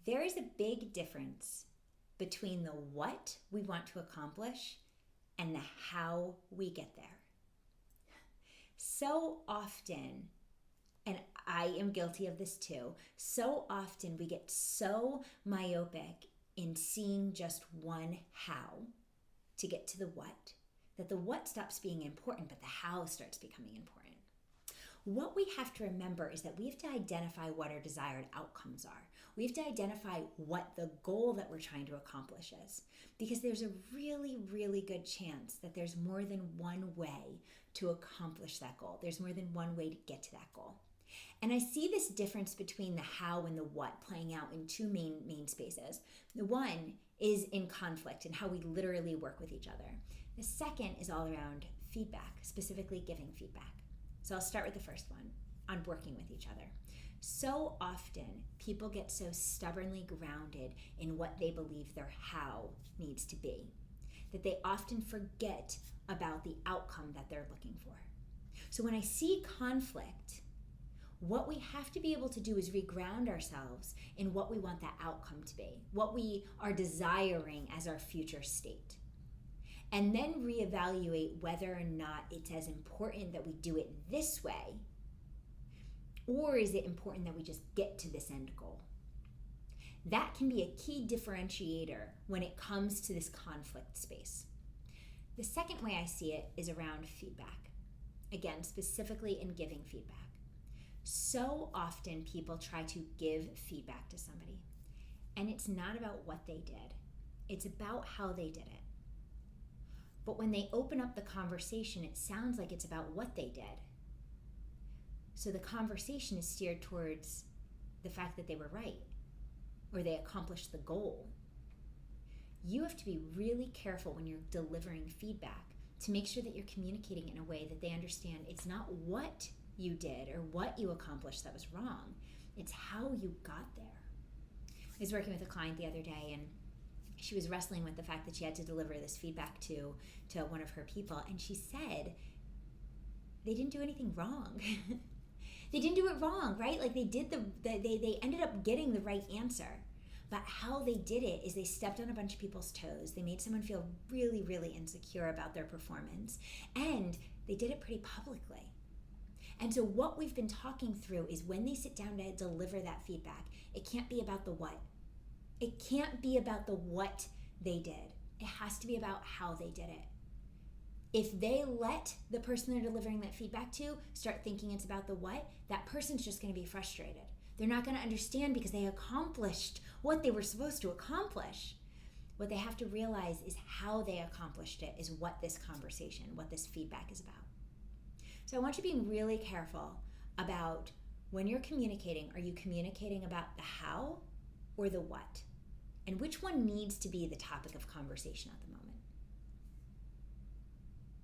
There is a big difference between the what we want to accomplish and the how we get there. So often, and I am guilty of this too, so often we get so myopic in seeing just one how to get to the what, that the what stops being important, but the how starts becoming important. What we have to remember is that we have to identify what our desired outcomes are. We have to identify what the goal that we're trying to accomplish is, because there's a really, really good chance that there's more than one way to accomplish that goal. There's more than one way to get to that goal. And I see this difference between the how and the what playing out in two main spaces. The one is in conflict and how we literally work with each other. The second is all around feedback, specifically giving feedback. So I'll start with the first one, on working with each other. So often, people get so stubbornly grounded in what they believe their how needs to be, that they often forget about the outcome that they're looking for. So when I see conflict, what we have to be able to do is reground ourselves in what we want that outcome to be, what we are desiring as our future state. And then reevaluate whether or not it's as important that we do it this way, or is it important that we just get to this end goal? That can be a key differentiator when it comes to this conflict space. The second way I see it is around feedback. Again, specifically in giving feedback. So often people try to give feedback to somebody, and it's not about what they did. It's about how they did it. But when they open up the conversation, it sounds like it's about what they did. So the conversation is steered towards the fact that they were right, or they accomplished the goal. You have to be really careful when you're delivering feedback to make sure that you're communicating in a way that they understand it's not what you did or what you accomplished that was wrong. It's how you got there. I was working with a client the other day, and she was wrestling with the fact that she had to deliver this feedback to one of her people, and she said they didn't do anything wrong. They didn't do it wrong, right? Like they ended up getting the right answer. But how they did it is they stepped on a bunch of people's toes. They made someone feel really, really insecure about their performance, and they did it pretty publicly. And so what we've been talking through is when they sit down to deliver that feedback, it can't be about the what. It can't be about the what they did. It has to be about how they did it. If they let the person they're delivering that feedback to start thinking it's about the what, that person's just going to be frustrated. They're not going to understand because they accomplished what they were supposed to accomplish. What they have to realize is how they accomplished it is what this conversation, what this feedback is about. So I want you being really careful about when you're communicating, are you communicating about the how or the what? And which one needs to be the topic of conversation at the moment?